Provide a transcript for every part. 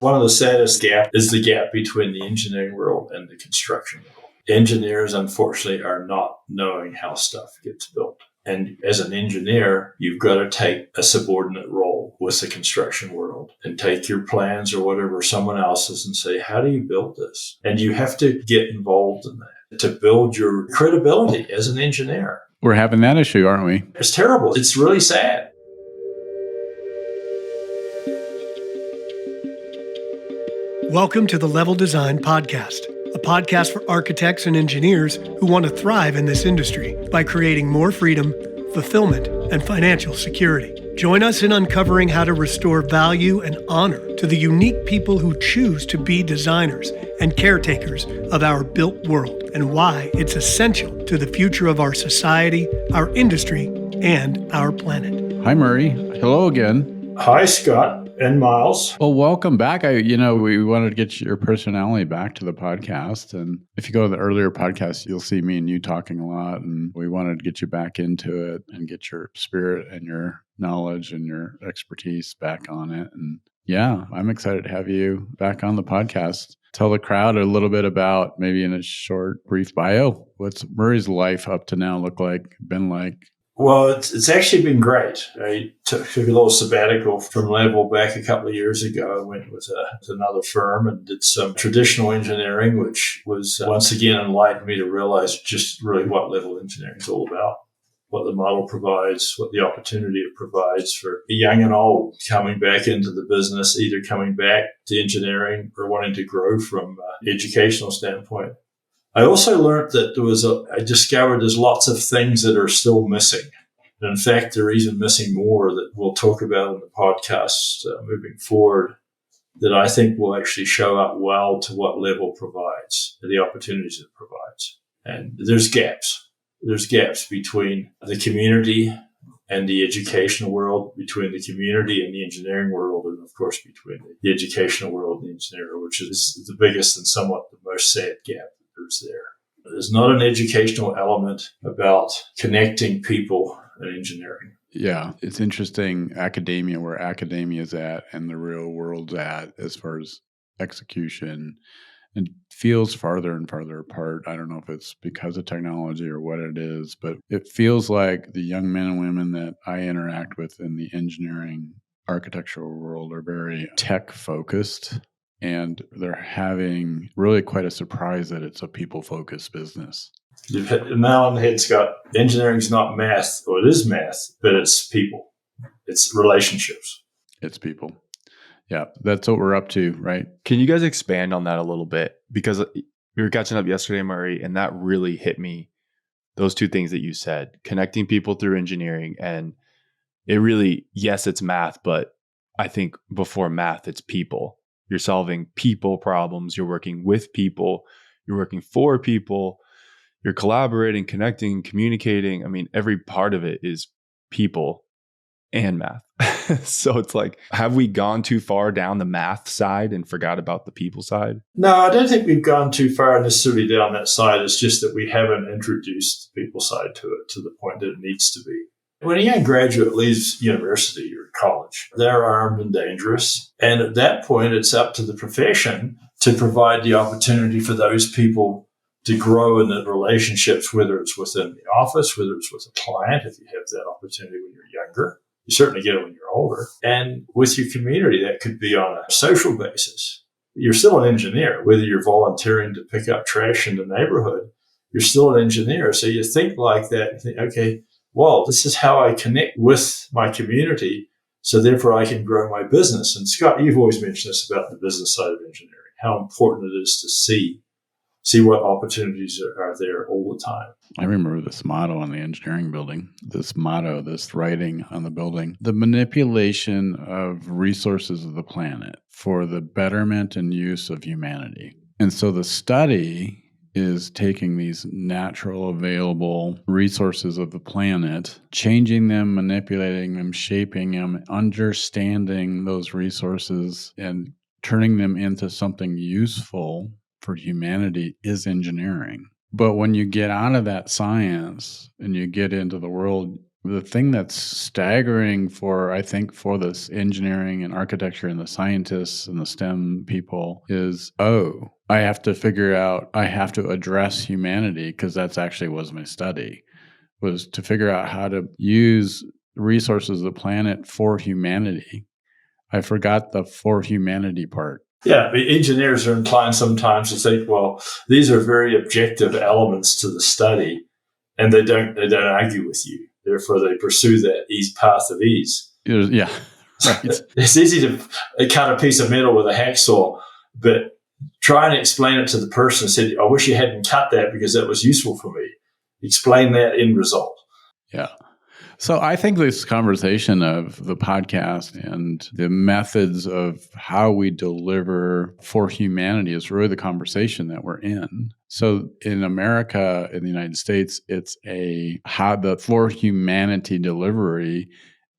One of the saddest gaps is the gap between the engineering world and the construction world. Engineers, unfortunately, are not knowing how stuff gets built. And as an engineer, you've got to take a subordinate role with the construction world and take your plans or whatever someone else's and say, how do you build this? And you have to get involved in that to build your credibility as an engineer. We're having that issue, aren't we? It's terrible. It's really sad. Welcome to the Level Design Podcast, a podcast for architects and engineers who want to thrive in this industry by creating more freedom, fulfillment, and financial security. Join us in uncovering how to restore value and honor to the unique people who choose to be designers and caretakers of our built world, and why it's essential to the future of our society, our industry, and our planet. Hi, Murray. Hello again. Hi, Scott. And Miles. Well, welcome back. We wanted to get your personality back to the podcast. And if you go to the earlier podcast, you'll see me and you talking a lot. And we wanted to get you back into it and get your spirit and your knowledge and your expertise back on it. And yeah, I'm excited to have you back on the podcast. Tell the crowd a little bit about, maybe in a short, brief bio, what's Murray's life up to now been like? Well, it's actually been great. I took a little sabbatical from Level back a couple of years ago. I went with another firm and did some traditional engineering, which was once again enlightened me to realize just really what Level engineering is all about, what the model provides, what the opportunity it provides for young and old coming back into the business, either coming back to engineering or wanting to grow from an educational standpoint. I also learned that I discovered there's lots of things that are still missing. And in fact, they're even missing more that we'll talk about in the podcast moving forward that I think will actually show up well to what Level provides, the opportunities it provides. And there's gaps. There's gaps between the community and the educational world, between the community and the engineering world, and of course, between the educational world and the engineering world, which is the biggest and somewhat the most sad gap. There's not an educational element about connecting people and engineering. Yeah, it's interesting, academia, where academia is at and the real world's at as far as execution, and feels farther and farther apart. I don't know if it's because of technology or what it is, but it feels like the young men and women that I interact with in the engineering architectural world are very tech focused. And they're having really quite a surprise that it's a people-focused business. You've hit the nail on the head, Scott. Engineering's not math, or it is math, but it's people. It's relationships. It's people. Yeah, that's what we're up to, right? Can you guys expand on that a little bit? Because we were catching up yesterday, Murray, and that really hit me. Those two things that you said, connecting people through engineering. And it really, yes, it's math, but I think before math, it's people. You're solving people problems. You're working with people. You're working for people. You're collaborating, connecting, communicating. I mean, every part of it is people and math. So it's like, have we gone too far down the math side and forgot about the people side? No, I don't think we've gone too far necessarily down that side. It's just that we haven't introduced the people side to it to the point that it needs to be. When a young graduate leaves university or college, they're armed and dangerous. And at that point, it's up to the profession to provide the opportunity for those people to grow in the relationships, whether it's within the office, whether it's with a client, if you have that opportunity when you're younger. You certainly get it when you're older. And with your community, that could be on a social basis. You're still an engineer, whether you're volunteering to pick up trash in the neighborhood, you're still an engineer. So you think like that and think, okay, well, this is how I connect with my community, so therefore I can grow my business. And Scott, you've always mentioned this about the business side of engineering, how important it is to see what opportunities are there all the time. I remember this motto on the engineering building, this writing on the building, the manipulation of resources of the planet for the betterment and use of humanity. And so the study is taking these natural available resources of the planet, changing them, manipulating them, shaping them, understanding those resources, and turning them into something useful for humanity is engineering. But when you get out of that science and you get into the world, The thing that's staggering I think, for this engineering and architecture and the scientists and the STEM people is, I have to address humanity, because that's actually was my study, was to figure out how to use resources of the planet for humanity. I forgot the for humanity part. Yeah, engineers are inclined sometimes to think, well, these are very objective elements to the study, and they don't argue with you. Therefore, they pursue that path of ease. Yeah, right. It's easy to cut a piece of metal with a hacksaw, but try and explain it to the person and say, I wish you hadn't cut that because that was useful for me. Explain that end result. Yeah. So I think this conversation of the podcast and the methods of how we deliver for humanity is really the conversation that we're in. So in America, in the United States, it's how the for humanity delivery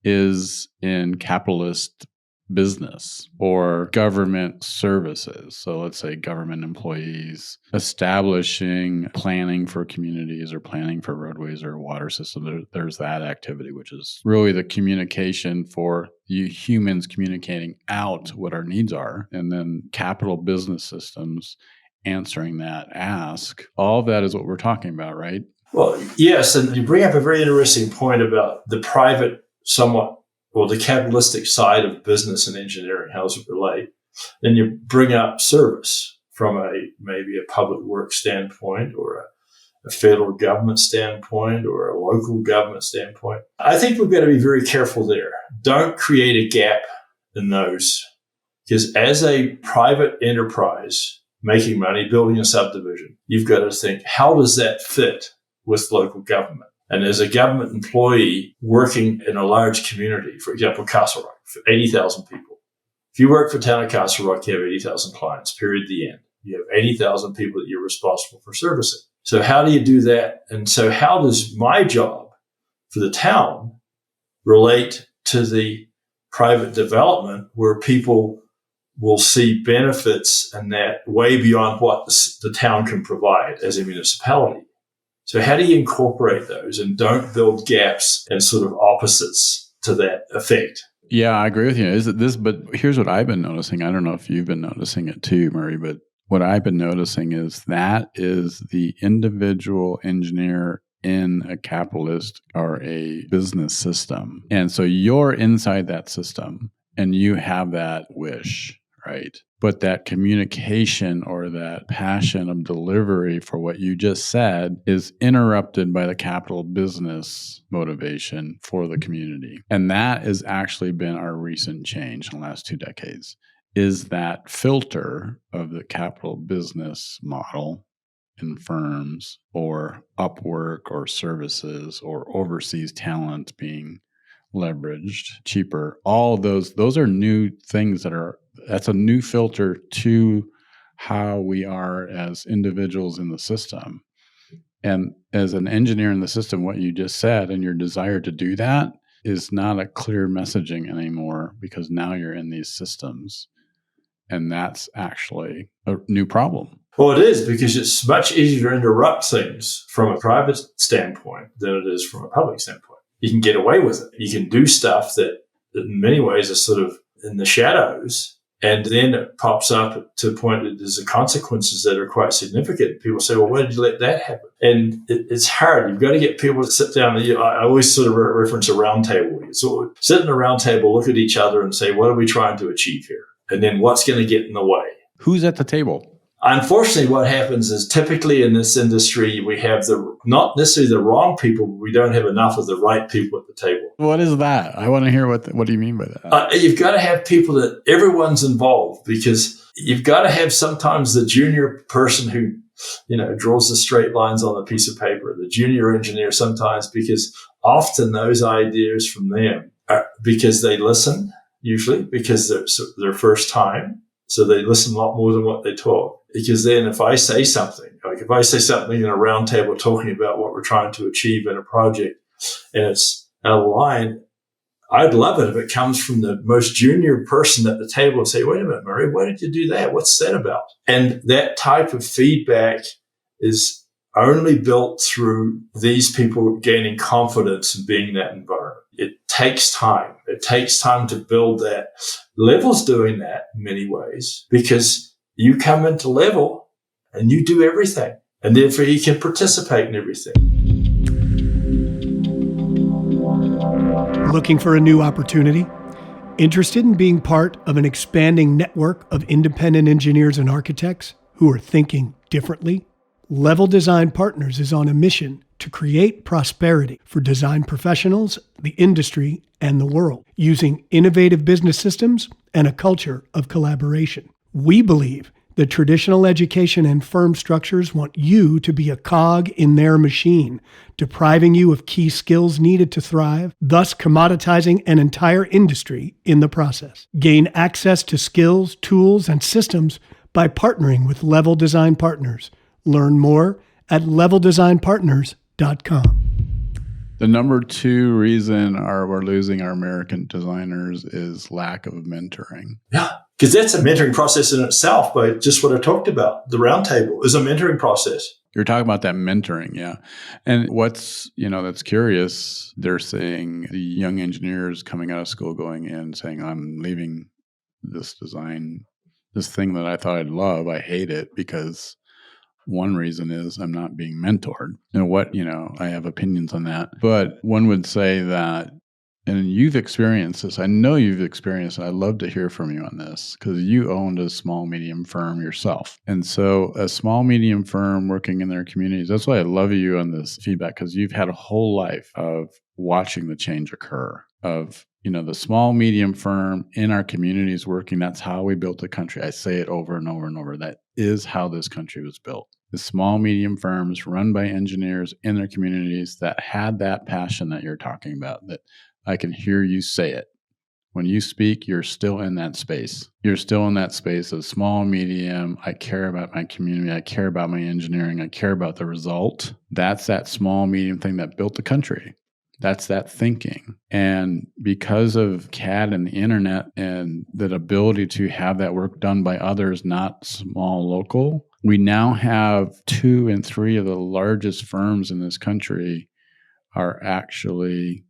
is in capitalist business or government services. So let's say government employees establishing planning for communities or planning for roadways or water systems. There's that activity, which is really the communication for you humans communicating out what our needs are. And then capital business systems answering that ask. All of that is what we're talking about, right? Well, yes. And you bring up a very interesting point about the private the capitalistic side of business and engineering. How does it relate? Then you bring up service from maybe a public work standpoint or a federal government standpoint or a local government standpoint. I think we've got to be very careful there. Don't create a gap in those, because as a private enterprise making money, building a subdivision, you've got to think, how does that fit with local government? And as a government employee working in a large community, for example, Castle Rock, for 80,000 people. If you work for town of Castle Rock, you have 80,000 clients, period, the end. You have 80,000 people that you're responsible for servicing. So how do you do that? And so how does my job for the town relate to the private development where people will see benefits and that way beyond what the town can provide as a municipality? So how do you incorporate those and don't build gaps and sort of opposites to that effect? Yeah, I agree with you. But here's what I've been noticing. I don't know if you've been noticing it too, Murray, but what I've been noticing is that is the individual engineer in a capitalist or a business system. And so you're inside that system and you have that wish, right? But that communication or that passion of delivery for what you just said is interrupted by the capital business motivation for the community. And that has actually been our recent change in the last 2 decades, is that filter of the capital business model in firms or Upwork or services or overseas talent being leveraged cheaper. All of those are new things that's a new filter to how we are as individuals in the system. And as an engineer in the system, what you just said and your desire to do that is not a clear messaging anymore, because now you're in these systems. And that's actually a new problem. Well, it is, because it's much easier to interrupt things from a private standpoint than it is from a public standpoint. You can get away with it. You can do stuff that in many ways is sort of in the shadows, and then it pops up to a point that there's the consequences that are quite significant. People say, well, why did you let that happen? And it's hard. You've got to get people to sit down. I always sort of reference a round table. So sit in a round table, look at each other and say, what are we trying to achieve here? And then what's going to get in the way? Who's at the table? Unfortunately, what happens is typically in this industry, we have not necessarily the wrong people, but we don't have enough of the right people at the table. What is that? I want to hear what do you mean by that? You've got to have people that everyone's involved, because you've got to have sometimes the junior person who, draws the straight lines on a piece of paper, the junior engineer sometimes, because often those ideas from them are because they listen, usually because it's their first time. So they listen a lot more than what they talk. Because then if I say something in a round table talking about what we're trying to achieve in a project and it's out of line, I'd love it if it comes from the most junior person at the table and say, wait a minute, Murray, why did you do that? What's that about? And that type of feedback is only built through these people gaining confidence and being in that environment. It takes time. It takes time to build that. Level's doing that in many ways because you come into Level and you do everything. And therefore you can participate in everything. Looking for a new opportunity? Interested in being part of an expanding network of independent engineers and architects who are thinking differently? Level Design Partners is on a mission to create prosperity for design professionals, the industry, and the world, using innovative business systems and a culture of collaboration. We believe that traditional education and firm structures want you to be a cog in their machine, depriving you of key skills needed to thrive, thus commoditizing an entire industry in the process. Gain access to skills, tools, and systems by partnering with Level Design Partners. Learn more at leveldesignpartners.com. The number 2 reason we're losing our American designers is lack of mentoring. Yeah, because that's a mentoring process in itself, but just what I talked about, the roundtable is a mentoring process. You're talking about that mentoring, yeah. And what's, that's curious, they're saying the young engineers coming out of school going in saying, I'm leaving this design, this thing that I thought I'd love, I hate it because one reason is I'm not being mentored. I have opinions on that. But one would say that, and you've experienced this, I know you've experienced it, I'd love to hear from you on this, because you owned a small, medium firm yourself. And so a small, medium firm working in their communities, that's why I love you on this feedback, because you've had a whole life of watching the change occur, of the small, medium firm in our communities working. That's how we built the country. I say it over and over and over. That is how this country was built. The small, medium firms run by engineers in their communities that had that passion that you're talking about, that I can hear you say it. When you speak, you're still in that space. You're still in that space of small, medium. I care about my community. I care about my engineering. I care about the result. That's that small, medium thing that built the country. That's that thinking. And because of CAD and the internet and that ability to have that work done by others, not small local, we now have 2 and 3 of the largest firms in this country are actually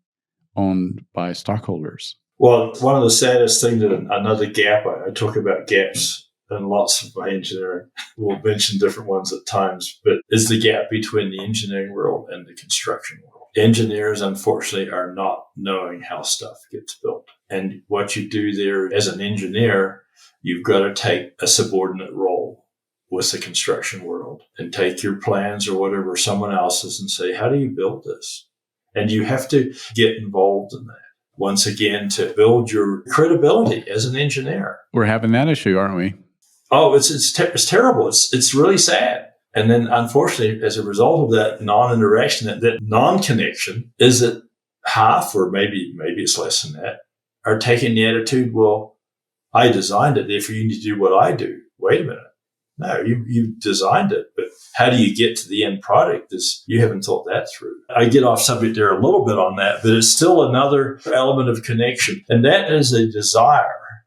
owned by stockholders. Well, one of the saddest things, another gap, I talk about gaps in lots of my engineering. We'll mention different ones at times, but is the gap between the engineering world and the construction world. Engineers, unfortunately, are not knowing how stuff gets built. And what you do there as an engineer, you've got to take a subordinate role with the construction world and take your plans or whatever someone else's and say, how do you build this? And you have to get involved in that. Once again, to build your credibility as an engineer. We're having that issue, aren't we? Oh, it's terrible. It's really sad. And then, unfortunately, as a result of that non-interaction, that non-connection, is that half, or maybe it's less than that, are taking the attitude, well, I designed it, therefore you need to do what I do. Wait a minute. No, you designed it, but how do you get to the end product? You haven't thought that through. I get off subject there a little bit on that, but it's still another element of connection. And that is a desire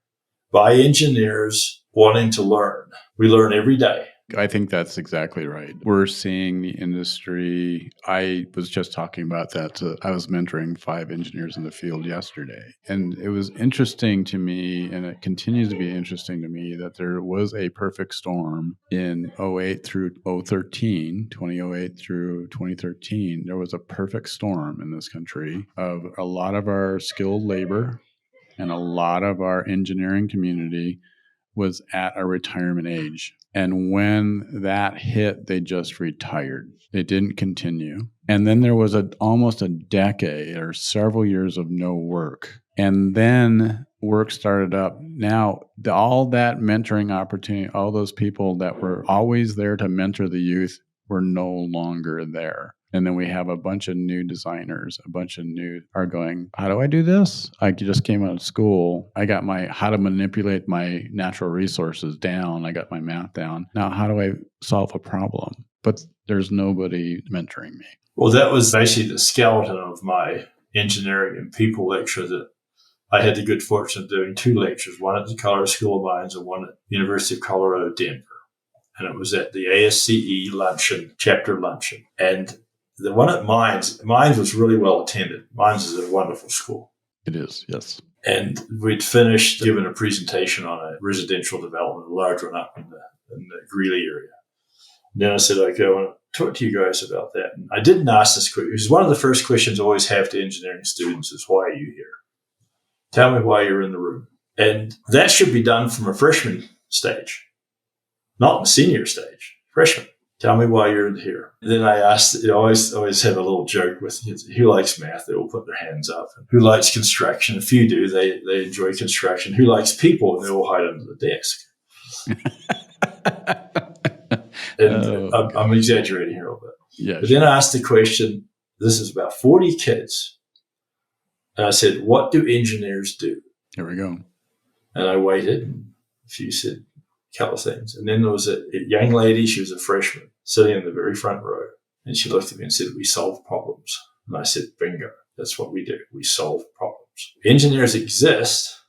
by engineers wanting to learn. We learn every day. I think that's exactly right. We're seeing the industry. I was just talking about that. I was mentoring 5 engineers in the field yesterday. And it was interesting to me, and it continues to be interesting to me, that there was a perfect storm in 2008 through 2013, 2008 through 2013. There was a perfect storm in this country of a lot of our skilled labor and a lot of our engineering community was at a retirement age. And when that hit, they just retired. They didn't continue. And then there was almost a decade or several years of no work. And then work started up. Now, all that mentoring opportunity, all those people that were always there to mentor the youth were no longer there. And then we have a bunch of new designers, are going, how do I do this? I just came out of school. I got my how to manipulate my natural resources down. I got my math down. Now, how do I solve a problem? But there's nobody mentoring me. Well, that was basically the skeleton of my engineering and people lecture that I had the good fortune of doing 2 lectures, one at the Colorado School of Mines and one at the University of Colorado, Denver. and it was at the ASCE luncheon, chapter luncheon. And the one at Mines was really well attended. Mines is a wonderful school. It is, yes. And we'd finished giving a presentation on a residential development, a large one up in the Greeley area. And then I said, okay, I want to talk to you guys about that. And I didn't ask this question, because one of the first questions I always have to engineering students is, why are you here? Tell me why you're in the room. And that should be done from a freshman stage, not the senior stage, freshman. Tell me why you're here. And then I asked, I always have a little joke with, who likes math? They all put their hands up. And who likes construction? A few do. They enjoy construction. Who likes people? And they all hide under the desk. And I'm exaggerating here a little bit. Yeah, but then I asked the question, this is about 40 kids. And I said, what do engineers do? Here we go. And I waited, and she said a couple of things. And then there was a young lady, she was a freshman, sitting in the very front row. And she looked at me and said, we solve problems. And I said, bingo, that's what we do. We solve problems. Engineers exist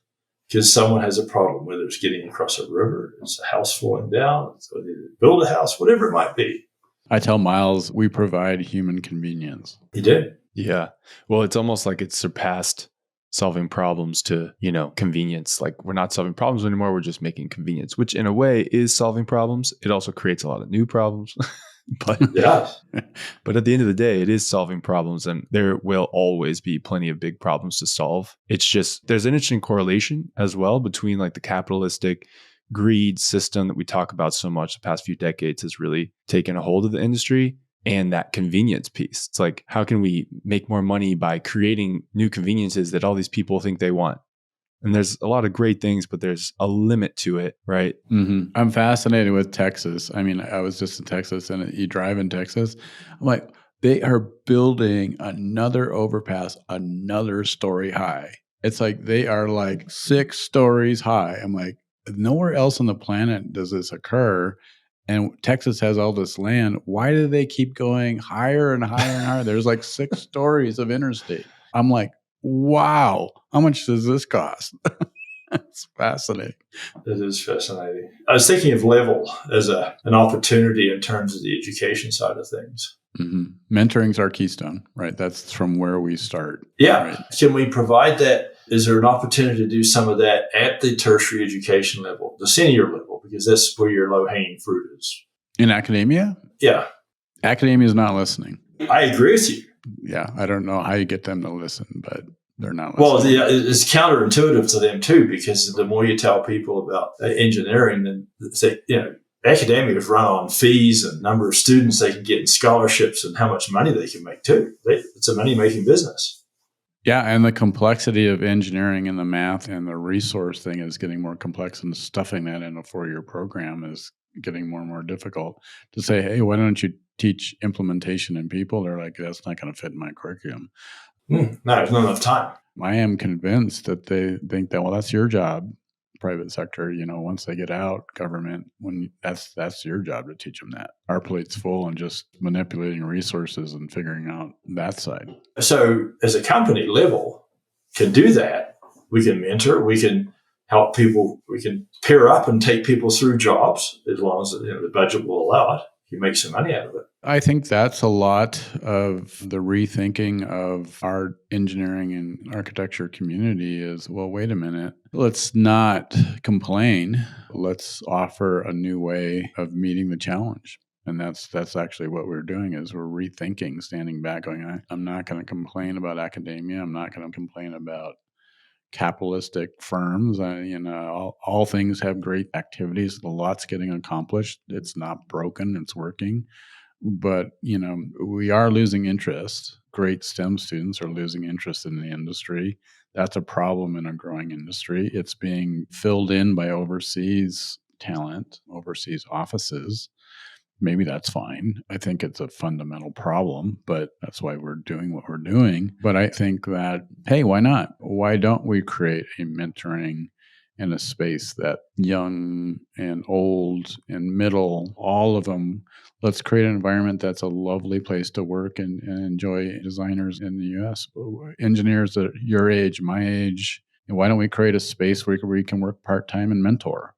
because someone has a problem, whether it's getting across a river, it's a house falling down, it's whether you build a house, whatever it might be. I tell Miles, we provide human convenience. You do? Yeah. Well, it's almost like it's surpassed solving problems to, convenience. Like, we're not solving problems anymore. We're just making convenience, which in a way is solving problems. It also creates a lot of new problems. But yeah. But at the end of the day, it is solving problems, and there will always be plenty of big problems to solve. It's just, there's an interesting correlation as well between like the capitalistic greed system that we talk about so much the past few decades has really taken a hold of the industry, and that convenience piece. It's like, how can we make more money by creating new conveniences that all these people think they want? And there's a lot of great things, but there's a limit to it, right? Mm-hmm. I'm fascinated with Texas. I mean, I was just in Texas, and you drive in Texas. I'm like, they are building another overpass, another story high. It's like they are like 6 stories high. I'm like, nowhere else on the planet does this occur. And Texas has all this land. Why do they keep going higher and higher and higher? There's like 6 stories of interstate. I'm like, wow, how much does this cost? It's fascinating. It is fascinating. I was thinking of level as an opportunity in terms of the education side of things. Mm-hmm. Mentoring's our keystone, right? That's from where we start. Yeah. Right? Can we provide that? Is there an opportunity to do some of that at the tertiary education level, the senior level, because that's where your low-hanging fruit is? In academia? Yeah. Academia is not listening. I agree with you. Yeah. I don't know how you get them to listen, but they're not listening. Well, it's counterintuitive to them too, because the more you tell people about engineering, then say, academia is run on fees and number of students they can get in scholarships and how much money they can make too. It's a money-making business. Yeah, and the complexity of engineering and the math and the resource thing is getting more complex, and stuffing that in a 4-year program is getting more and more difficult. To say, hey, why don't you teach implementation in people? They're like, that's not going to fit in my curriculum. No, there's not enough time. I am convinced that they think that, well, that's your job, private sector. Once they get out, government, when that's your job to teach them that. Our plate's full and just manipulating resources and figuring out that side. So as a company level can do that. We can mentor, we can help people, we can pair up and take people through jobs as long as the budget will allow it. You make some money out of it. I think that's a lot of the rethinking of our engineering and architecture community is, well, wait a minute. Let's not complain. Let's offer a new way of meeting the challenge. And that's actually what we're doing is we're rethinking, standing back, going, I'm not going to complain about academia. I'm not going to complain about capitalistic firms. All things have great activities. A lot's getting accomplished. It's not broken. It's working. But, we are losing interest. Great STEM students are losing interest in the industry. That's a problem in a growing industry. It's being filled in by overseas talent, overseas offices. Maybe that's fine. I think it's a fundamental problem, but that's why we're doing what we're doing. But I think that, hey, why not? Why don't we create a mentoring in a space that young and old and middle, all of them, let's create an environment that's a lovely place to work and enjoy designers in the U.S., engineers at your age, my age. And why don't we create a space where we can work part-time and mentor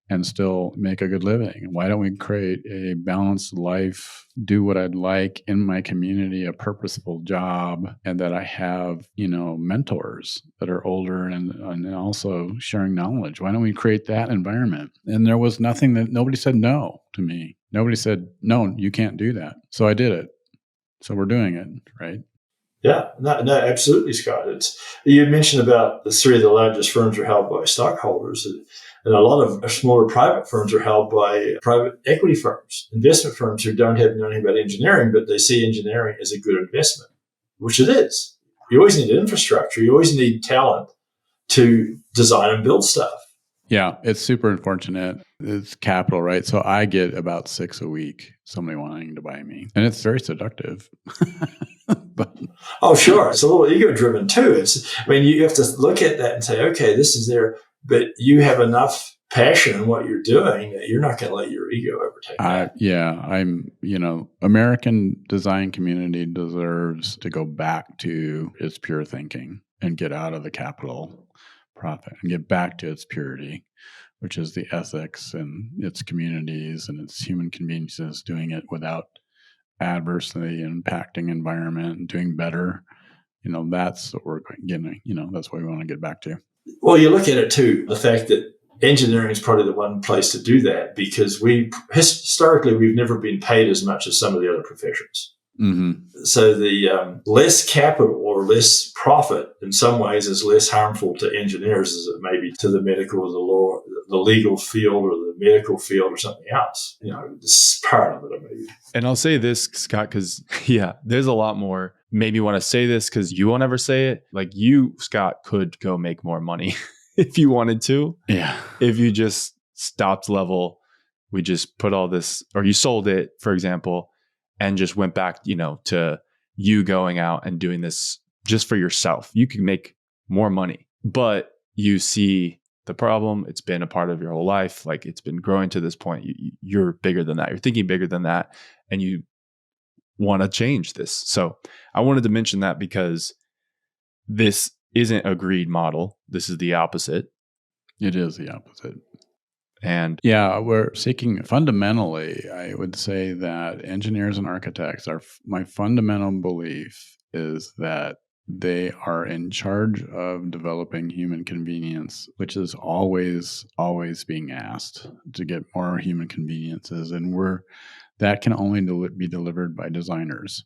and still make a good living? Why don't we create a balanced life, do what I'd like in my community, a purposeful job, and that I have, mentors that are older and also sharing knowledge? Why don't we create that environment? And there was nobody said no to me. Nobody said, no, you can't do that. So I did it. So we're doing it, right? Yeah, no, absolutely, Scott. You mentioned about the three of the largest firms are held by stockholders, and a lot of smaller private firms are held by private equity firms, investment firms who don't have anything about engineering, but they see engineering as a good investment, which it is. You always need infrastructure. You always need talent to design and build stuff. Yeah, it's super unfortunate. It's capital, right? So I get about 6 a week, somebody wanting to buy me. And it's very seductive. But oh, sure. It's a little ego-driven too. You have to look at that and say, okay, this is there, but you have enough passion in what you're doing that you're not going to let your ego overtake that. American design community deserves to go back to its pure thinking and get out of the capital profit and get back to its purity, which is the ethics and its communities and its human conveniences, doing it without adversely impacting environment and doing better. That's what we're getting, that's what we want to get back to. Well, you look at it too, the fact that engineering is probably the one place to do that, because historically we've never been paid as much as some of the other professions. Mm-hmm. So the less capital or less profit in some ways is less harmful to engineers as it may be to the medical or the law, the legal field or the medical field or something else. This is part of it, maybe. And I'll say this, Scott, because there's a lot more. Maybe you want to say this because you won't ever say it. Like you, Scott, could go make more money if you wanted to. Yeah. If you just stopped level, we just put all this, or you sold it, for example, and just went back, to you going out and doing this just for yourself. You could make more money, but you see the problem. It's been a part of your whole life. Like it's been growing to this point. You're bigger than that. You're thinking bigger than that. And you want to change this. So I wanted to mention that because this isn't a greed model. This is the opposite. It is the opposite. And we're seeking fundamentally, I would say that engineers and architects my fundamental belief is that they are in charge of developing human convenience, which is always being asked to get more human conveniences. And that can only be delivered by designers.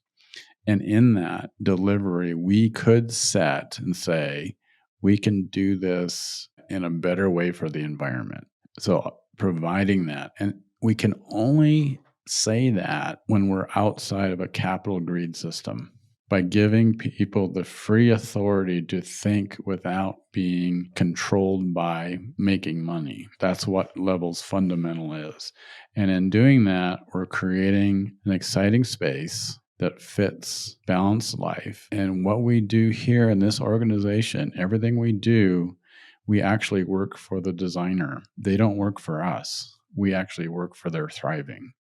And in that delivery, we could set and say, we can do this in a better way for the environment. So providing that, and we can only say that when we're outside of a capital greed system, by giving people the free authority to think without being controlled by making money. That's what Level's fundamental is. And in doing that, we're creating an exciting space that fits balanced life. And what we do here in this organization, everything we do, we actually work for the designer. They don't work for us. We actually work for their thriving.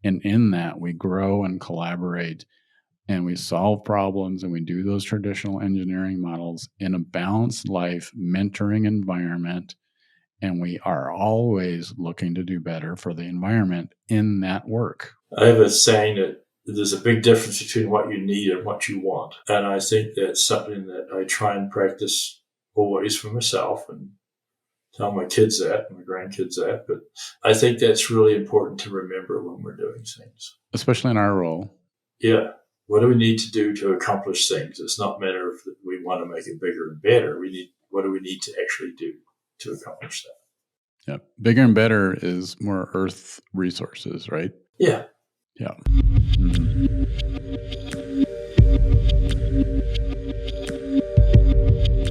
And in that, we grow and collaborate, and we solve problems, and we do those traditional engineering models in a balanced life, mentoring environment. And we are always looking to do better for the environment in that work. I have a saying that there's a big difference between what you need and what you want. And I think that's something that I try and practice always for myself and tell my kids that and my grandkids that. But I think that's really important to remember when we're doing things. Especially in our role. Yeah. What do we need to do to accomplish things? It's not a matter of that we want to make it bigger and better. What do we need to actually do to accomplish that? Yeah. Bigger and better is more earth resources, right? Yeah. Yeah. Mm-hmm.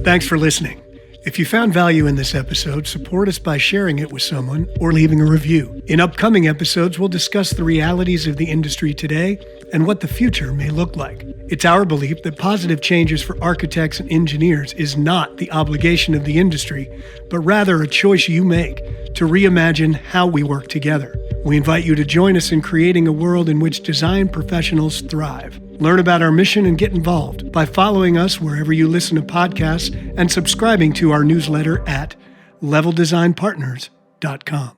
Thanks for listening. If you found value in this episode, support us by sharing it with someone or leaving a review. In upcoming episodes, we'll discuss the realities of the industry today and what the future may look like. It's our belief that positive changes for architects and engineers is not the obligation of the industry, but rather a choice you make to reimagine how we work together. We invite you to join us in creating a world in which design professionals thrive. Learn about our mission and get involved by following us wherever you listen to podcasts and subscribing to our newsletter at leveldesignpartners.com.